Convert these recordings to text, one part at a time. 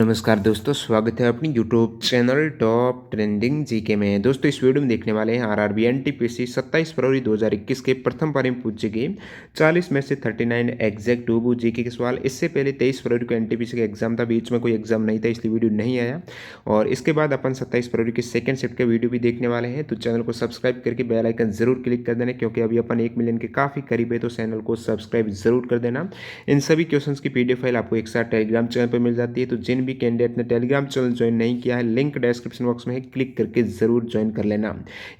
नमस्कार दोस्तों, स्वागत है अपनी YouTube channel top trending GK में। दोस्तों इस वीडियो में देखने वाले हैं आरआरबी एनटीपीसी 27 फरवरी 2021 के प्रथम पारी में पूछे गए 40 में से 39 एग्जैक्ट टू जीके के सवाल। इससे पहले 23 फरवरी को एनटीपीसी का एग्जाम था, बीच में कोई एग्जाम नहीं था इसलिए वीडियो नहीं आया। और इसके बाद अपन 27 फरवरी के सेकंड शिफ्ट के वीडियो भी देखने वाले हैं, तो चैनल को सब्सक्राइब करके बेल आइकन जरूर क्लिक कर देना, क्योंकि अभी अपन 1 मिलियन के काफ़ी करीब है, तो चैनल को सब्सक्राइब जरूर कर देना। इन सभी क्वेश्चन की पीडीएफ फाइल आपको एक साथ टेलीग्राम चैनल पर मिल जाती है, तो जिन भी कैंडिडेट ने टेलीग्राम चैनल ज्वाइन नहीं किया है, लिंक डिस्क्रिप्शन बॉक्स में है, क्लिक करके जरूर ज्वाइन कर लेना।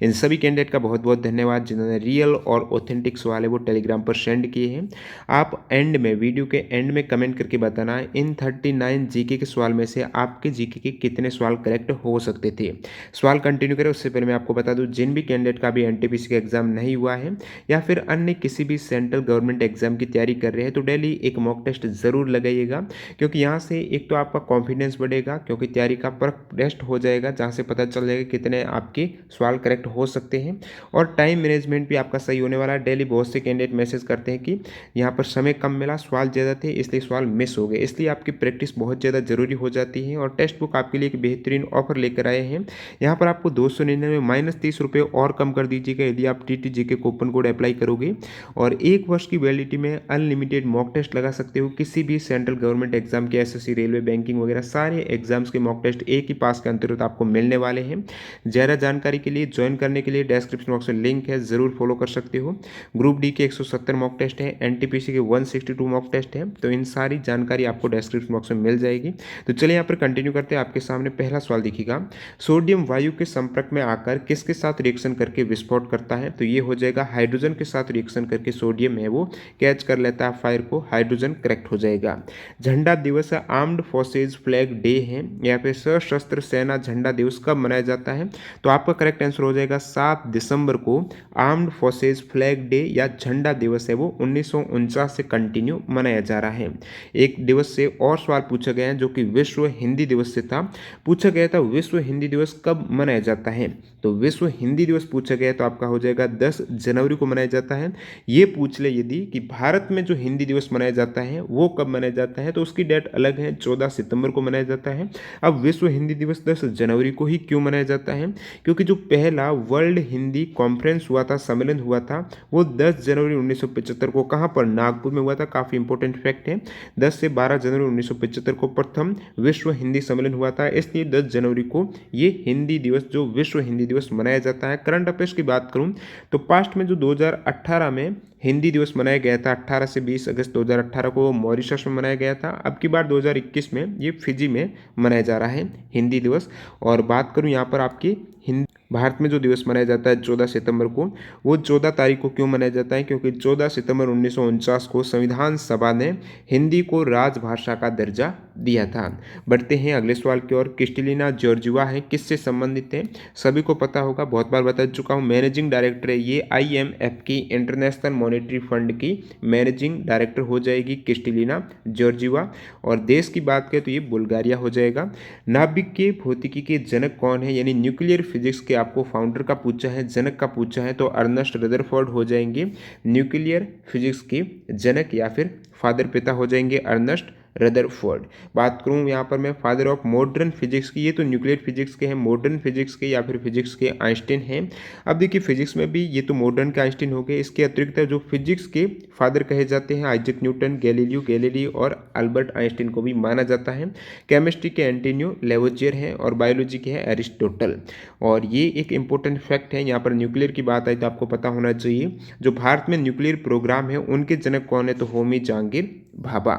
इन सभी कैंडिडेट का बहुत बहुत धन्यवाद जिन्होंने रियल और ऑथेंटिक सवाल है वो टेलीग्राम पर सेंड किए हैं। आप एंड में, वीडियो के एंड में कमेंट करके बताना इन 39 जीके के सवाल में से आपके जीके के कितने सवाल करेक्ट हो सकते थे। सवाल कंटिन्यू करें उससे पहले मैं आपको बता दूं, जिन भी कैंडिडेट का भी एनटीपीसी का एग्जाम नहीं हुआ है या फिर अन्य किसी भी सेंट्रल गवर्नमेंट एग्जाम की तैयारी कर रहे हैं, तो डेली एक मॉक टेस्ट जरूर लगाइएगा, क्योंकि यहाँ से एक तो आपका कॉन्फिडेंस बढ़ेगा, क्योंकि तैयारी का परख टेस्ट हो जाएगा जहाँ से पता चल जाएगा कितने आपके सवाल करेक्ट हो सकते हैं। और टाइम मैनेजमेंट भी आपका सही होने वाला है। डेली बहुत से कैंडिडेट मैसेज करते हैं कि यहाँ पर समय कम मिला, सवाल ज़्यादा थे इसलिए सवाल मिस हो गए, इसलिए आपकी प्रैक्टिस बहुत ज़्यादा जरूरी हो जाती है। और टेक्स्ट बुक आपके लिए एक बेहतरीन ऑफर लेकर आए हैं। यहाँ पर आपको 299 माइनस 30 रुपये और कम कर दीजिएगा यदि आप TTG के कूपन कोड अप्लाई करोगे। और 1 वर्ष की वैलिडिटी में अनलिमिटेड मॉक टेस्ट लगा सकते हो किसी भी सेंट्रल गवर्नमेंट एग्जाम के, SSC, रेलवे, बैंकिंग वगैरह सारे एग्जाम्स के मॉक टेस्ट एक ही पास के अंतर्गत आपको मिलने वाले हैं। ज़्यादा जानकारी के लिए, ज्वाइन करने के लिए डिस्क्रिप्शन बॉक्स में लिंक है, जरूर फॉलो कर सकते हो। ग्रुप डी के 170 मॉक टेस्ट है, एनटीपीसी के 162 मॉक टेस्ट है, तो इन सारी जानकारी आपको डिस्क्रिप्शन बॉक्स में मिल जाएगी। तो चलिए यहाँ पर कंटिन्यू करते हैं। आपके सामने पहला सवाल दिखेगा, सोडियम वायु के संपर्क में आकर किसके साथ रिएक्शन करके विस्फोट करता है? तो ये हो जाएगा हाइड्रोजन के साथ रिएक्शन करके सोडियम है वो कैच कर लेता है फायर को, हाइड्रोजन करेक्ट हो जाएगा। झंडा दिवस आर्म्ड फोर्सेज फ्लैग डे है या फिर सशस्त्र सेना झंडा दिवस कब मनाया जाता है? तो आपका करेक्ट आंसर हो जाएगा 7 दिसंबर को आर्म्ड फोर्सेज फ्लैग डे या झंडा दिवस है वो 1949 से कंटिन्यू मनाया जा रहा है। एक दिवस से और सवाल पूछा गया है जो कि विश्व हिंदी दिवस से था। पूछा गया था विश्व हिंदी दिवस कब मनाया जाता है? तो विश्व हिंदी दिवस पूछा गया तो आपका हो जाएगा 10 जनवरी को मनाया जाता है। ये पूछ ले यदि कि भारत में जो हिंदी दिवस मनाया जाता है वो कब मनाया जाता है, तो उसकी डेट अलग है, 14 सितंबर को मनाया जाता है। अब विश्व हिंदी दिवस 10 जनवरी को ही क्यों मनाया जाता है? क्योंकि जो पहला वर्ल्ड हिंदी कॉन्फ्रेंस हुआ था, सम्मेलन हुआ था, वो 10 जनवरी 1975 को कहाँ पर? नागपुर में हुआ था। काफ़ी इंपॉर्टेंट फैक्ट है। 10 से 12 जनवरी 1975 को प्रथम विश्व हिंदी सम्मेलन हुआ था, इसलिए 10 जनवरी को ये हिंदी दिवस, जो विश्व हिंदी दिवस मनाया जाता है। करंट अफेयर्स की बात करूं तो पास्ट में जो 2018 में हिंदी दिवस मनाया गया था, 18 से 20 अगस्त 2018 को मॉरिशस में मनाया गया था। अब की बार 2021 में ये फिजी में मनाया जा रहा है हिंदी दिवस। और बात करूं यहाँ पर आपकी हिंदी भारत में जो दिवस मनाया जाता है 14 सितंबर को, वो 14 तारीख को क्यों मनाया जाता है? क्योंकि 14 सितंबर 1949 को संविधान सभा ने हिंदी को राजभाषा का दर्जा दिया था। बढ़ते हैं अगले सवाल की ओर। क्रिस्टलिना जॉर्जिवा है, किससे संबंधित है? सभी को पता होगा, बहुत बार बता चुका हूँ, मैनेजिंग डायरेक्टर है ये IMF की, इंटरनेशनल मॉनेटरी फंड की मैनेजिंग डायरेक्टर हो जाएगी क्रिस्टलिना जॉर्जिवा। और देश की बात करें तो ये बुल्गारिया हो जाएगा। नाभिक के भौतिकी के जनक कौन है? यानी न्यूक्लियर फिजिक्स के आपको फाउंडर का पूछा है, जनक का पूछा है, तो अर्नेस्ट रदरफोर्ड हो जाएंगे न्यूक्लियर फिजिक्स के जनक, या फिर फादर, पिता हो जाएंगे अर्नेस्ट रदरफोर्ड। बात करूं यहाँ पर मैं फादर ऑफ मॉडर्न फिजिक्स की, ये तो न्यूक्लियर फिजिक्स के हैं, मॉडर्न फिजिक्स के या फिर फिजिक्स के आइंस्टीन हैं। अब देखिए फिजिक्स में भी ये तो मॉडर्न के आइंस्टीन हो गए, इसके अतिरिक्त जो फिजिक्स के फादर कहे जाते हैं आइजैक न्यूटन, गैलीलियो गैलीली और अल्बर्ट आइंस्टीन को भी माना जाता है। केमिस्ट्री के एंटोनियो लेवोजियर हैं और बायोलॉजी के हैं एरिस्टोटल। और ये एक इंपॉर्टेंट फैक्ट है, यहाँ पर न्यूक्लियर की बात आई तो आपको पता होना चाहिए, जो भारत में न्यूक्लियर प्रोग्राम है उनके जनक कौन है? तो होमी जहांगीर भाभा।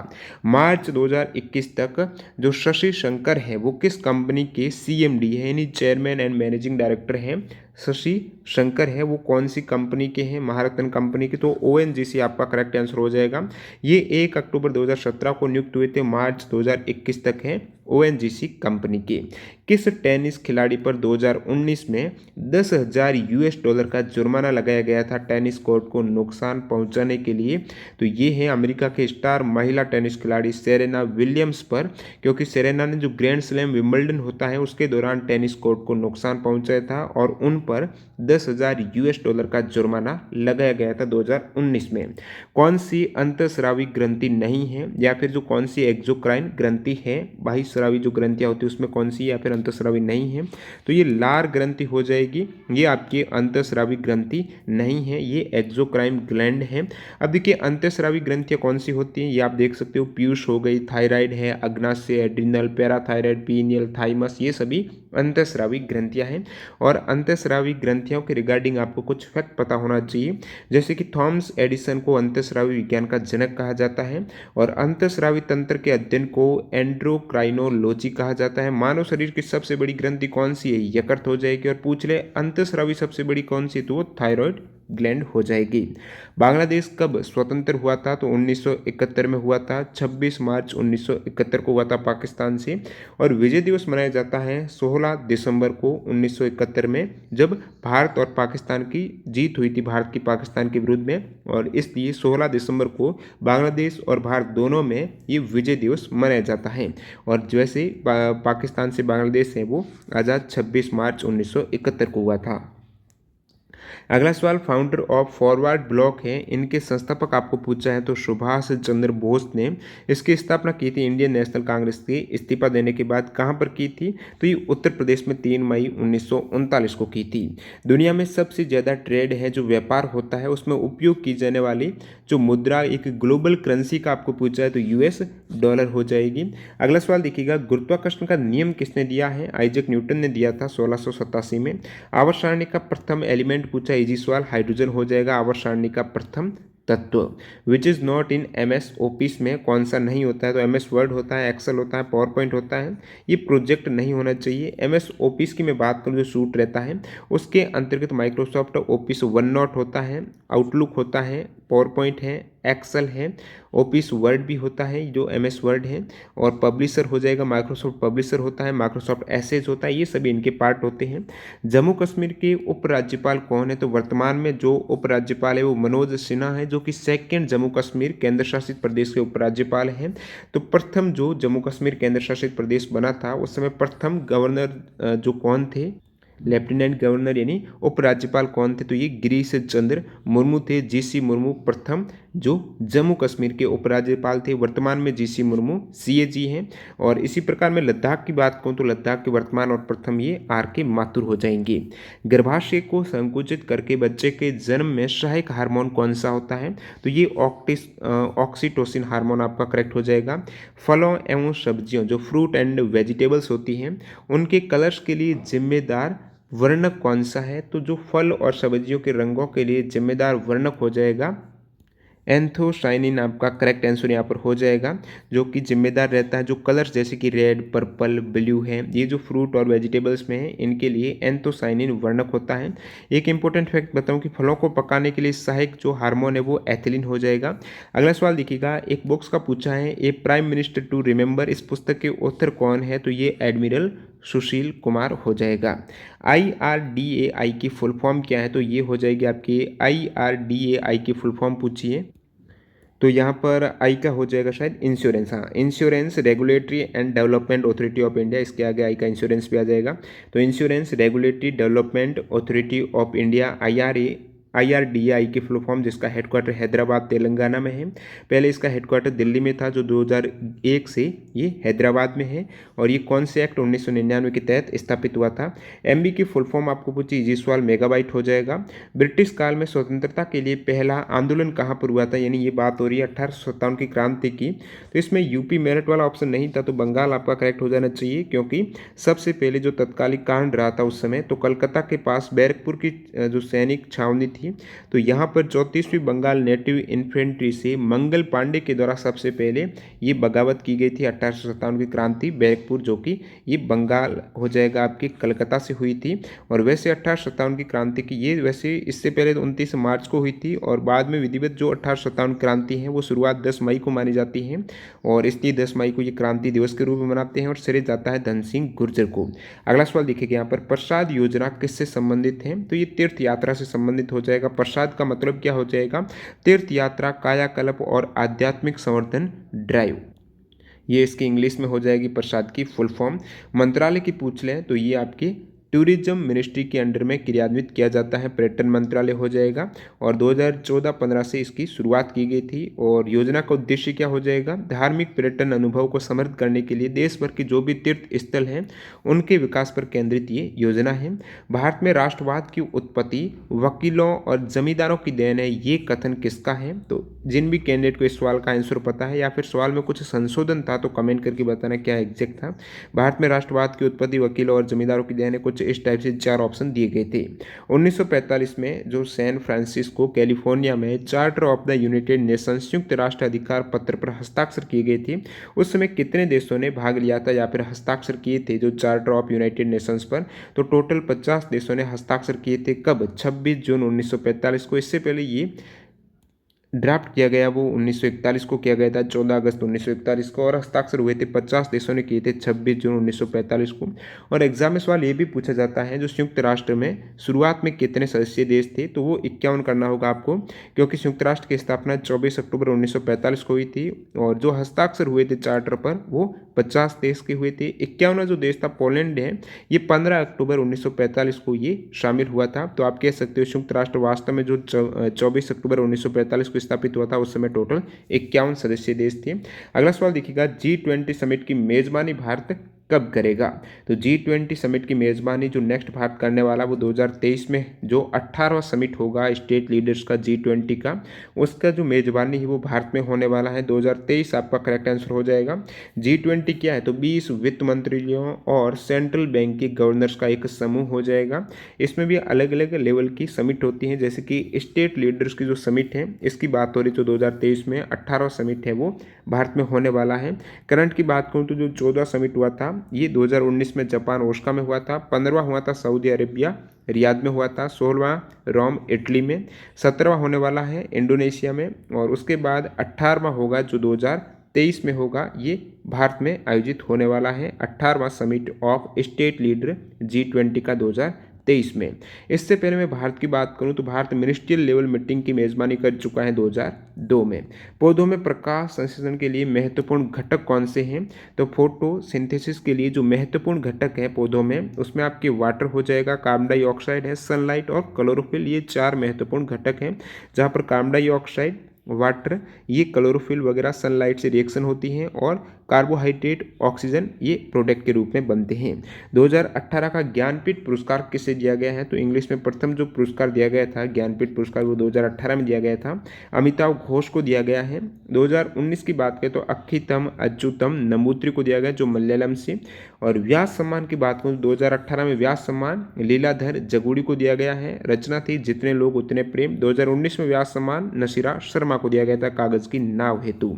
मार्च 2021 तक जो शशि शंकर है वो किस कंपनी के CMD है, यानी चेयरमैन एंड मैनेजिंग डायरेक्टर हैं? शशि शंकर है वो कौन सी कंपनी के हैं? महारत्न कंपनी के, तो ONGC आपका करेक्ट आंसर हो जाएगा। ये 1 अक्टूबर 2017 को नियुक्त हुए थे, मार्च 2021 तक हैं ONGC कंपनी के। किस टेनिस खिलाड़ी पर 2019 में $10,000 का जुर्माना लगाया गया था टेनिस कोर्ट को नुकसान पहुंचाने के लिए? तो ये है अमेरिका के स्टार महिला टेनिस खिलाड़ी सेरेना विलियम्स पर, क्योंकि सेरेना ने जो ग्रैंड स्लैम विंबलडन होता है उसके दौरान टेनिस कोर्ट को नुकसान पहुंचाया था और उन पर $10,000 का जुर्माना लगाया गया था 2019 में। कौन सी अंतःस्रावी ग्रंथि नहीं है, या फिर जो कौन सी एक्सोक्राइन ग्रंथि है भाई अंतःस्रावी जो ग्रंथियाँ होती है उसमें कौन सी या फिर अंतःस्रावी नहीं है, तो ये लार ग्रंथि हो जाएगी। ये आपकी अंतःस्रावी ग्रंथि नहीं है, ये एक्सोक्राइन ग्लैंड है। अब देखिए अंतःस्रावी ग्रंथियाँ कौन सी होती हैं, ये आप देख सकते हो, पीयूष हो गई, थायराइड है, अग्नाशय, एड्रिनल, पैराथायराइड, पीनियल, थाइमस, ये सभी अंतःस्रावी ग्रंथियाँ हैं। और अंतःस्रावी ग्रंथियों के रिगार्डिंग आपको कुछ फैक्ट पता होना चाहिए, जैसे कि थॉमस एडिसन को अंतःस्रावी विज्ञान का जनक कहा जाता है और अंतःस्रावी तंत्र के अध्ययन को एंड्रोक्राइनोलॉजी कहा जाता है। मानव शरीर की सबसे बड़ी ग्रंथि कौन सी है, यकृत हो जाएगी। और पूछ ले अंतःस्रावी सबसे बड़ी कौन सी, तो वो थायराइड ग्लैंड हो जाएगी। बांग्लादेश कब स्वतंत्र हुआ था, तो 1971 में हुआ था। 26 मार्च 1971 को हुआ था पाकिस्तान से। और विजय दिवस मनाया जाता है 16 दिसंबर को 1971 में, जब भारत और पाकिस्तान की जीत हुई थी, भारत की पाकिस्तान के विरुद्ध में। और इसलिए 16 दिसंबर को बांग्लादेश और भारत दोनों में ये विजय दिवस मनाया जाता है। और जैसे पाकिस्तान से बांग्लादेश है वो आज़ाद 26 मार्च 1971 को हुआ था। अगला सवाल, फाउंडर ऑफ फॉरवर्ड ब्लॉक है, इनके संस्थापक आपको पूछा है तो सुभाष चंद्र बोस ने इसकी स्थापना की थी इंडियन नेशनल कांग्रेस के इस्तीफा देने के बाद। कहाँ पर की थी, तो ये उत्तर प्रदेश में 3 मई 1939 को की थी। दुनिया में सबसे ज़्यादा ट्रेड है, जो व्यापार होता है उसमें उपयोग की जाने वाली जो मुद्रा एक ग्लोबल करेंसी का आपको पूछा है तो यूएस डॉलर हो जाएगी। अगला सवाल देखिएगा, गुरुत्वाकर्षण का नियम किसने दिया है, आइजैक न्यूटन ने दिया था 1687 में। आवर्त सारणी का प्रथम एलिमेंट पूछा, इजी सवाल, हाइड्रोजन हो जाएगा आवर्त सारणी का प्रथम तत्व। Which is not in MS office में कौन सा नहीं होता है, तो MS वर्ड होता है, एक्सेल होता है, पावर पॉइंट होता है, ये प्रोजेक्ट नहीं होना चाहिए। MS ऑफिस की मैं बात करूँ जो सूट रहता है उसके अंतर्गत माइक्रोसॉफ्ट ऑफिस वन नोट होता है, आउटलुक होता है, पावर पॉइंट है, एक्सेल है, ऑफिस वर्ड भी होता है जो MS वर्ड है। और पब्लिशर हो जाएगा माइक्रोसॉफ्ट पब्लिशर होता है, माइक्रोसॉफ्ट एसेज होता है, ये सभी इनके पार्ट होते हैं। जम्मू कश्मीर के उपराज्यपाल कौन है, तो वर्तमान में जो उपराज्यपाल है वो मनोज सिन्हा है, जो कि सेकंड जम्मू कश्मीर केंद्र शासित प्रदेश के उपराज्यपाल हैं। तो प्रथम जो जम्मू कश्मीर केंद्र शासित प्रदेश बना था उस समय प्रथम गवर्नर जो कौन थे, लेफ्टिनेंट गवर्नर यानी उपराज्यपाल कौन थे, तो ये गिरीश चंद्र मुर्मू थे। GC मुर्मू प्रथम जो जम्मू कश्मीर के उपराज्यपाल थे। वर्तमान में GC मुर्मू CAG हैं। और इसी प्रकार मैं लद्दाख की बात करूँ तो लद्दाख के वर्तमान और प्रथम ये RK माथुर हो जाएंगे। गर्भाशय को संकुचित करके बच्चे के जन्म में सहायक हार्मोन कौन सा होता है, तो ये ऑक्सीटोसिन हार्मोन आपका करेक्ट हो जाएगा। फलों एवं सब्जियों जो फ्रूट एंड वेजिटेबल्स होती हैं उनके कलर्स के लिए जिम्मेदार वर्णक कौन सा है, तो जो फल और सब्जियों के रंगों के लिए जिम्मेदार वर्णक हो जाएगा एंथोसाइनिन आपका करेक्ट आंसर यहाँ पर हो जाएगा, जो कि जिम्मेदार रहता है जो कलर्स जैसे कि रेड, पर्पल, ब्लू है, ये जो फ्रूट और वेजिटेबल्स में है इनके लिए एंथोसाइनिन वर्णक होता है। एक इंपॉर्टेंट फैक्ट बताऊं कि फलों को पकाने के लिए सहायक जो हार्मोन है वो एथिलीन हो जाएगा। अगला सवाल देखिएगा, एक बॉक्स का पूछा है, ए प्राइम मिनिस्टर टू रिमेंबर, इस पुस्तक के ऑथर कौन है, तो ये एडमिरल सुशील कुमार हो जाएगा। IRDAI की फुल फॉर्म क्या है, तो ये हो जाएगी आपकी IRDAI की फुल फॉर्म पूछिए, तो यहाँ पर आई का हो जाएगा शायद इंश्योरेंस, हाँ, insurance regulatory and development authority of India, इसके आगे आई का इंश्योरेंस भी आ जाएगा। तो insurance regulatory development authority of India IRDAI की फुल फॉर्म, जिसका हेडक्वार्टर हैदराबाद तेलंगाना में है। पहले इसका हेडक्वार्टर दिल्ली में था जो 2001 से ये हैदराबाद में है। और ये कौन से एक्ट 1999 के तहत स्थापित हुआ था। MB की फुल फॉर्म आपको पूछी, इजी सवाल, मेगाबाइट हो जाएगा। ब्रिटिश काल में स्वतंत्रता के लिए पहला आंदोलन कहाँ पर हुआ था, यानी ये बात हो रही है 1857 की क्रांति की। तो इसमें यूपी मेरठ वाला ऑप्शन नहीं था, तो बंगाल आपका करेक्ट हो जाना चाहिए, क्योंकि सबसे पहले जो तत्कालिक कांड रहा था उस समय तो कलकत्ता के पास बैरकपुर की जो सैनिक छावनी थी, तो यहाँ पर 34वीं बंगाल नेटिव इन्फेंट्री से मंगल पांडे के द्वारा सबसे पहले ये बगावत की गई थी 1857 की क्रांति बैरकपुर, जो कि ये बंगाल हो जाएगा आपकी कलकत्ता से हुई थी। और वैसे 1857 की क्रांति की ये वैसे इससे पहले 29 मार्च को हुई थी, और बाद में विधिवत जो 1857 क्रांति है वो शुरुआत 10 मई को मानी जाती है, और इसलिए 10 मई को ये क्रांति दिवस के रूप में मनाते हैं। और श्रेय जाता है धन सिंह गुर्जर को। अगला सवाल देखिएगा यहाँ पर, प्रसाद योजना किससे संबंधित है, तो ये तीर्थ यात्रा से संबंधित हो जाएगा। प्रसाद का मतलब क्या हो जाएगा, तीर्थ यात्रा, कायाकल्प और आध्यात्मिक संवर्धन ड्राइव, ये इसकी इंग्लिश में हो जाएगी प्रसाद की फुल फॉर्म। मंत्रालय की पूछ लें तो ये आपकी टूरिज्म मिनिस्ट्री के अंडर में क्रियान्वित किया जाता है, पर्यटन मंत्रालय हो जाएगा। और 2014-15 से इसकी शुरुआत की गई थी। और योजना का उद्देश्य क्या हो जाएगा, धार्मिक पर्यटन अनुभव को समृद्ध करने के लिए देश भर के जो भी तीर्थ स्थल हैं उनके विकास पर केंद्रित ये योजना है। भारत में राष्ट्रवाद की उत्पत्ति वकीलों और जमींदारों की देन है, ये कथन किसका है। तो जिन भी कैंडिडेट को इस सवाल का आंसर पता है या फिर सवाल में कुछ संशोधन था तो कमेंट करके बताना क्या एग्जैक्ट था। भारत में राष्ट्रवाद की उत्पत्ति वकीलों और जमींदारों की देन है, कुछ इस टाइप से 4 ऑप्शन दिए गए थे। 1945 में जो सैन फ्रांसिस्को कैलिफोर्निया में charter of the United Nations संयुक्त राष्ट्र अधिकार पत्र पर हस्ताक्षर किए गए थे, उस समय कितने देशों ने भाग लिया था या फिर हस्ताक्षर किए थे जो चार्टर ऑफ यूनाइटेड नेशंस पर। तो टोटल 50 देशों ने हस्ताक्षर किए थे। कब, 26 जून 1945 को। इससे पहले ये ड्राफ्ट किया गया वो 1941 को किया गया था, 14 अगस्त 1941 को। और हस्ताक्षर हुए थे 50 देशों ने किए थे 26 जून 1945 को। और एग्जाम में सवाल ये भी पूछा जाता है जो संयुक्त राष्ट्र में शुरुआत में कितने सदस्य देश थे, तो वो 51 करना होगा आपको, क्योंकि संयुक्त राष्ट्र की स्थापना 24 अक्टूबर 1945 को हुई थी। और जो हस्ताक्षर हुए थे चार्टर पर वो 50 देश के हुए थे। 51वां जो देश था पोलैंड है, ये 15 अक्टूबर 1945 को ये शामिल हुआ था। तो आप कह सकते हो संयुक्त राष्ट्र वास्तव में जो 24 अक्टूबर 1945 को स्थापित हुआ था उस समय टोटल 51 सदस्य देश थे। अगला सवाल देखिएगा, G20 समिट की मेजबानी भारत कब करेगा। तो G20 समिट की मेजबानी जो नेक्स्ट भारत करने वाला वो 2023 में जो 18वां समिट होगा स्टेट लीडर्स का G20 का, उसका जो मेजबानी है वो भारत में होने वाला है 2023। आपका करेक्ट आंसर हो जाएगा। G20 क्या है, तो 20 वित्त मंत्रियों और सेंट्रल बैंक के गवर्नर्स का एक समूह हो जाएगा। इसमें भी अलग अलग लेवल की समिट होती हैं, जैसे कि स्टेट लीडर्स की जो समिट है इसकी बात हो रही, जो 2023 में 18वां समिट है वो भारत में होने वाला है। करंट की बात करूँ तो जो 14 समिट हुआ था ये 2019 में जापान ओस्का में हुआ था, 15वां हुआ था सऊदी अरेबिया रियाद में हुआ था, 16वां रोम इटली में, 17वां होने वाला है इंडोनेशिया में, और उसके बाद 18वां होगा जो 2023 में होगा, ये भारत में आयोजित होने वाला है 18वां summit of state leader G20 का 2023 में। इससे पहले मैं भारत की बात करूं तो भारत मिनिस्ट्रियल लेवल मीटिंग की मेजबानी कर चुका है 2002 में। पौधों में प्रकाश संश्लेषण के लिए महत्वपूर्ण घटक कौन से हैं, तो फोटोसिंथेसिस के लिए जो महत्वपूर्ण घटक है पौधों में उसमें आपके वाटर हो जाएगा, कार्बन डाइऑक्साइड है, सनलाइट और क्लोरोफिल, ये 4 महत्वपूर्ण घटक हैं। जहाँ पर कार्बन डाइऑक्साइड, वाटर, ये क्लोरोफिल वगैरह सनलाइट से रिएक्शन होती हैं, और कार्बोहाइड्रेट, ऑक्सीजन ये प्रोडक्ट के रूप में बनते हैं। 2018 का ज्ञानपीठ पुरस्कार किसे दिया गया है, तो इंग्लिश में प्रथम जो पुरस्कार दिया गया था ज्ञानपीठ पुरस्कार वो 2018 में दिया गया था, अमिताभ घोष को दिया गया है। 2019 की बात करें तो अक्खीतम अच्युतम नंबूत्री को दिया गया जो मलयालम से। और व्यास सम्मान की बात करूँ 2018 में व्यास सम्मान लीलाधर जगुड़ी को दिया गया है, रचना थी जितने लोग उतने प्रेम। 2019 में व्यास सम्मान नसीरा शर्मा को दिया गया था कागज की नाव हेतु।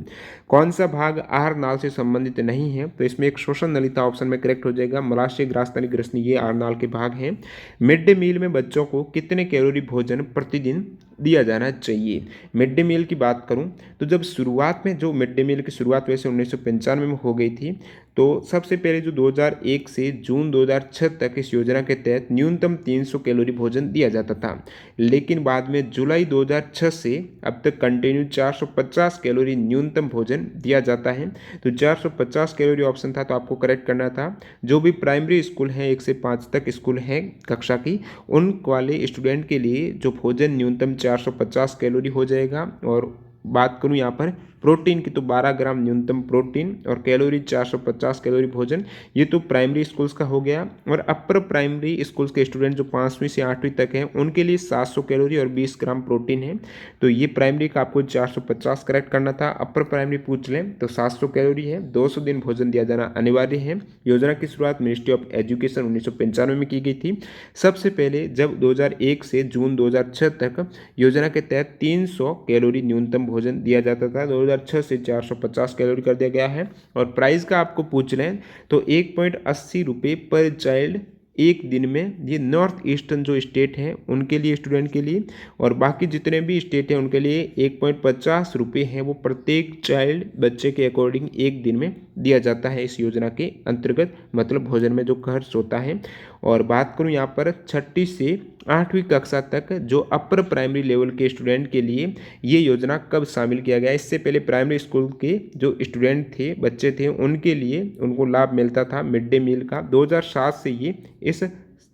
कौन सा भाग आहार नाल से संबंधित नहीं है, तो इसमें एक शोषण नलिका ऑप्शन में करेक्ट हो जाएगा। मलाशय, ग्रासतनी, ग्रसनी ये आहार नाल के भाग हैं। मिड डे मील में बच्चों को कितने कैलोरी भोजन प्रतिदिन दिया जाना चाहिए। मिड डे मील की बात करूं तो जब शुरुआत में जो मिड डे मील की शुरुआत वैसे 1995 में हो गई थी, तो सबसे पहले जो 2001 से जून 2006 तक इस योजना के तहत न्यूनतम 300 कैलोरी भोजन दिया जाता था, लेकिन बाद में जुलाई 2006 से अब तक कंटिन्यू 450 कैलोरी न्यूनतम भोजन दिया जाता है। तो 450 कैलोरी ऑप्शन था, तो आपको करेक्ट करना था। जो भी प्राइमरी स्कूल है 1 से 5 तक स्कूल है कक्षा की, उन वाले स्टूडेंट के लिए जो भोजन न्यूनतम 450 कैलोरी हो जाएगा। और बात करूं यहाँ पर प्रोटीन की तो 12 ग्राम न्यूनतम प्रोटीन और कैलोरी 450 कैलोरी भोजन, ये तो प्राइमरी स्कूल्स का हो गया। और अपर प्राइमरी स्कूल्स के स्टूडेंट जो 5वीं से 8वीं तक हैं उनके लिए 700 कैलोरी और 20 ग्राम प्रोटीन है। तो ये प्राइमरी का आपको 450 करेक्ट करना था। अपर प्राइमरी पूछ लें तो 700 कैलोरी है, 200 दिन भोजन दिया जाना अनिवार्य है। योजना की शुरुआत मिनिस्ट्री ऑफ एजुकेशन 1995 में की गई थी। सबसे पहले जब 2001 से जून 2006 तक योजना के तहत 300 कैलोरी न्यूनतम भोजन दिया जाता था, 2006 से 450 कैलोरी कर दिया गया है। और प्राइस का आपको पूछ लें तो 1.80 रुपये पर चाइल्ड एक दिन में, ये नॉर्थ ईस्टर्न जो स्टेट हैं उनके लिए, स्टूडेंट के लिए, और बाकी जितने भी स्टेट हैं उनके लिए 1.50 रुपये है वो प्रत्येक चाइल्ड बच्चे के अकॉर्डिंग एक दिन में दिया जाता है इस योजना के अंतर्गत, मतलब भोजन में जो खर्च होता है। और बात करूं यहाँ पर 6ठी से 8वीं कक्षा तक जो अपर प्राइमरी लेवल के स्टूडेंट के लिए ये योजना कब शामिल किया गया। इससे पहले प्राइमरी स्कूल के जो स्टूडेंट थे, बच्चे थे, उनके लिए उनको लाभ मिलता था मिड डे मील का। 2007 से ये इस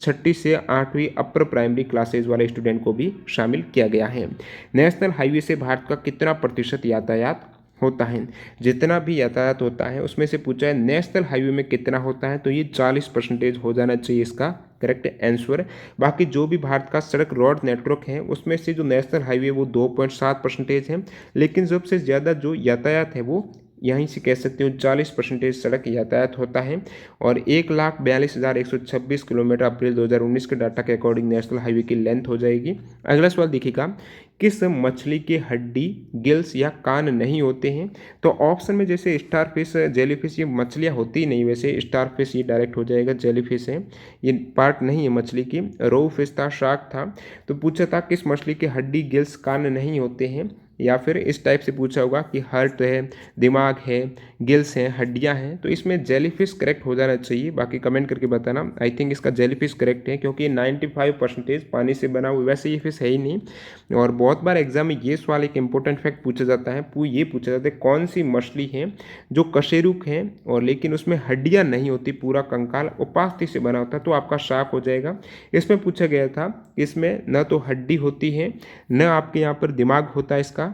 छठी से 8वीं अपर प्राइमरी क्लासेज वाले स्टूडेंट को भी शामिल किया गया है। नेशनल हाईवे से भारत का कितना प्रतिशत यातायात होता है? जितना भी यातायात होता है उसमें से पूछा है नेशनल हाईवे में कितना होता है, तो ये 40% हो जाना चाहिए इसका करेक्ट आंसर। बाकी जो भी भारत का सड़क रोड नेटवर्क है उसमें से जो नेशनल हाईवे वो 2.7% है, लेकिन सबसे ज़्यादा जो यातायात है वो यहीं से कह सकते हो 40% सड़क यातायात होता है। और 1,42,126 किलोमीटर अप्रैल 2019 के डाटा के अकॉर्डिंग नेशनल हाईवे की लेंथ हो जाएगी। अगला सवाल देखिएगा, किस मछली के हड्डी, गिल्स या कान नहीं होते हैं? तो ऑप्शन में जैसे स्टारफिश, जेलीफिश, ये मछलियाँ होती ही नहीं, वैसे स्टारफिश ये डायरेक्ट हो जाएगा, जेलीफिश है ये पार्ट नहीं है मछली की, रोहू फिश था, शार्क था। तो पूछा था किस मछली के हड्डी, गिल्स, कान नहीं होते हैं, या फिर इस टाइप से पूछा होगा कि हार्ट है, दिमाग है, गिल्स हैं, हड्डियां हैं। तो इसमें जेलीफिश करेक्ट हो जाना चाहिए। बाकी कमेंट करके बताना। आई थिंक इसका जेलीफिश करेक्ट है क्योंकि 95% पानी से बना हुआ, वैसे ये फिश है ही नहीं। और बहुत बार एग्जाम में ये सवाल एक इंपॉर्टेंट फैक्ट पूछा जाता है, ये पूछा जाता है कौन सी मछली है जो कशेरुक है और लेकिन उसमें हड्डियाँ नहीं होती, पूरा कंकाल उपास्थि से बना होता है, तो आपका शार्क हो जाएगा। इसमें पूछा गया था इसमें न तो हड्डी होती है न आपके यहाँ पर दिमाग होता है इसका,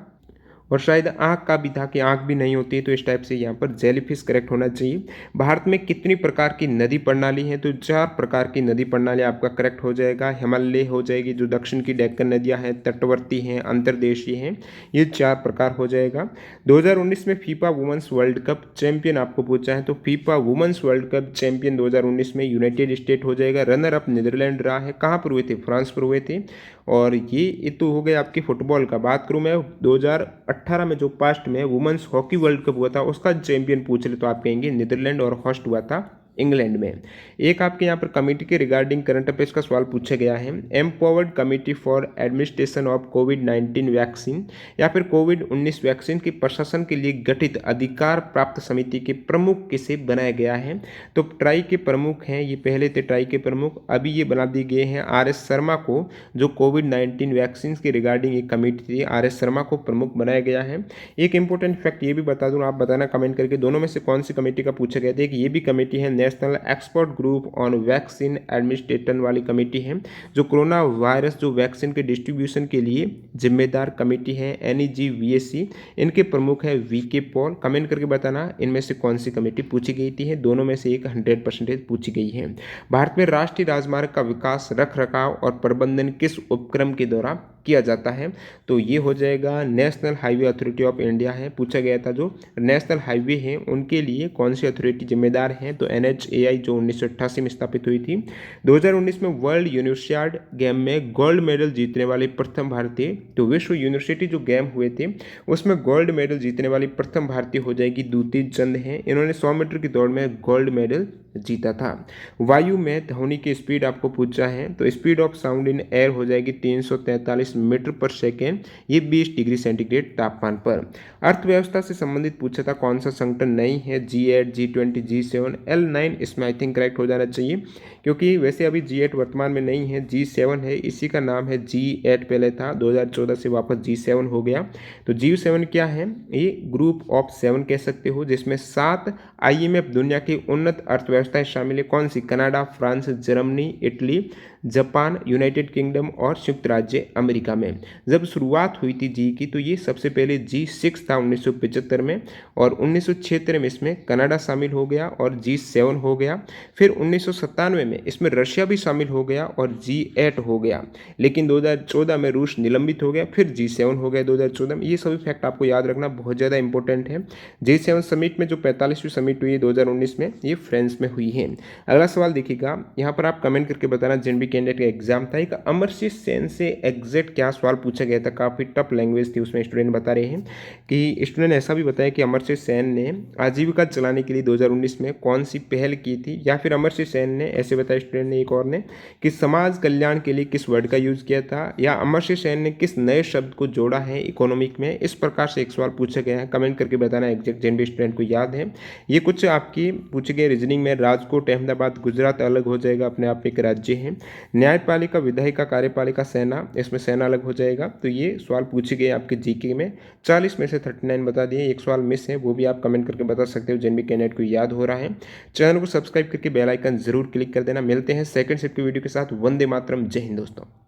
और शायद आँख का भी था कि आँख भी नहीं होती है, तो इस टाइप से यहाँ पर जेलीफिश करेक्ट होना चाहिए। भारत में कितनी प्रकार की नदी प्रणाली है? तो 4 प्रकार की नदी प्रणाली आपका करेक्ट हो जाएगा। हिमालय हो जाएगी, जो दक्षिण की डेक्कन नदियाँ हैं, तटवर्ती हैं, अंतर्देशीय हैं, ये 4 प्रकार हो जाएगा। 2019 में FIFA Women's World Cup champion आपको पूछा है, तो FIFA Women's World Cup champion 2019 में यूनाइटेड स्टेट हो जाएगा। रनर अप नीदरलैंड रहा है। कहाँ पर हुए थे? फ्रांस पर हुए थे। और ये तो हो गया आपकी फुटबॉल का। बात करूँ मैं 2018 में जो पास्ट में वुमेन्स हॉकी वर्ल्ड कप हुआ था उसका चैंपियन पूछ ले तो आप कहेंगे नीदरलैंड, और होस्ट हुआ था इंग्लैंड में। एक आपके यहाँ पर कमेटी के रिगार्डिंग करंट अफेयर्स का सवाल पूछा गया है। Empowered committee for administration of covid vaccine या फिर कोविड-19 वैक्सीन के प्रशासन के लिए गठित अधिकार प्राप्त समिति के प्रमुख किसे बनाया गया है? तो ट्राई के प्रमुख हैं, ये पहले थे ट्राई के प्रमुख, अभी ये बना दिए गए हैं RS शर्मा को, जो कोविड-19 वैक्सीन के रिगार्डिंग एक कमेटी थी, RS शर्मा को प्रमुख बनाया गया है। एक इंपॉर्टेंट फैक्ट ये भी बता दूं, आप बताना कमेंट करके दोनों में से कौन सी कमेटी का पूछा गया था। एक ये भी कमेटी है national expert group on vaccine administration वाली कमेटी है, जो कोरोना वायरस जो वैक्सीन के डिस्ट्रीब्यूशन के लिए जिम्मेदार कमेटी है, NEGVAC। इनके प्रमुख है VK पॉल। कमेंट करके बताना इनमें से कौन सी कमेटी पूछी गई थी। दोनों में से एक 100% पूछी गई है। भारत में राष्ट्रीय राजमार्ग का विकास, रख रखाव और प्रबंधन किस उपक्रम के द्वारा किया जाता है? तो ये हो जाएगा national highway authority of India है। पूछा गया था जो नेशनल हाईवे हैं उनके लिए कौन सी अथॉरिटी जिम्मेदार है? तो NHAI जो 1988 में स्थापित हुई थी। 2019 में वर्ल्ड यूनिवर्सिटी गेम में गोल्ड मेडल जीतने वाले प्रथम भारतीय, तो विश्व यूनिवर्सिटी जो गेम हुए थे उसमें गोल्ड मेडल जीतने वाली प्रथम भारतीय हो जाएगी द्युति चंद हैं। इन्होंने 100 मीटर की दौड़ में गोल्ड मेडल जीता था। वायु में ध्वनि की स्पीड आपको पूछा है, तो speed of sound in air हो जाएगी 343 मीटर पर सेकेंड, ये 20 डिग्री सेंटीग्रेड तापमान पर। अर्थव्यवस्था से संबंधित पूछा था कौन सा संगठन नहीं है? G8, G20, G7, L9 इसमें आई थिंक करेक्ट हो जाना चाहिए, क्योंकि वैसे अभी G8 वर्तमान में नहीं है, G7 है, इसी का नाम है G8 पहले था, 2014 से वापस G7 हो गया। तो G7 क्या है? ये ग्रुप ऑफ 7 कह सकते हो, जिसमें 7 IMF दुनिया की उन्नत अर्थव्यवस्थाएं शामिल है। कौन सी? Canada, France, Germany, Italy, Japan, United Kingdom और संयुक्त राज्य अमेरिका में। जब शुरुआत हुई थी जी की तो ये सबसे पहले G6 था 1975 में, और 1976 में इसमें कनाडा शामिल हो गया और G7 हो गया। फिर 1997 में इसमें रशिया भी शामिल हो गया और G8 हो गया, लेकिन 2014 में रूस निलंबित हो गया, फिर G7 हो गया 2014 में। ये सभी फैक्ट आपको याद रखना बहुत ज़्यादा इंपॉर्टेंट है। G7 समिट में जो 45वीं समिट हुई है 2019 में, ये फ्रांस में हुई है। अगला सवाल देखिएगा, यहाँ पर आप कमेंट करके बताना JNB कैंडिडेट का एग्जाम था। एक अमरजीत सेन से एग्जैक्ट क्या सवाल पूछा गया था, काफ़ी टफ लैंग्वेज थी उसमें। स्टूडेंट बता रहे हैं कि स्टूडेंट ऐसा भी बताया कि अमरजीत सेन ने आजीविका चलाने के लिए 2019 में कौन सी पहल की थी, या फिर अमरजीत सेन ने ऐसे बताया स्टूडेंट ने, एक और ने, कि समाज कल्याण के लिए किस वर्ड का यूज किया था, या अमरजीत सेन ने किस नए शब्द को जोड़ा है इकोनॉमिक में। इस प्रकार से एक सवाल पूछा गया है। कमेंट करके बताना एग्जैक्ट JNB स्टूडेंट को याद है। ये कुछ आपकी पूछे गए रीजनिंग में। राजकोट, अहमदाबाद, गुजरात अलग हो जाएगा, अपने आप एक राज्य है। न्यायपालिका, विधायिका, कार्यपालिका, सेना, इसमें सेना अलग हो जाएगा। तो ये सवाल पूछे गए आपके जीके में, 40 में से 39 बता दिए। एक सवाल मिस है, वो भी आप कमेंट करके बता सकते हो जिन भी कैंडिडेट को याद हो रहा है। चैनल को सब्सक्राइब करके बेल आइकन जरूर क्लिक कर देना। मिलते हैं सेकंड सेट की वीडियो के साथ। वंदे मातरम। जय हिंद दोस्तों।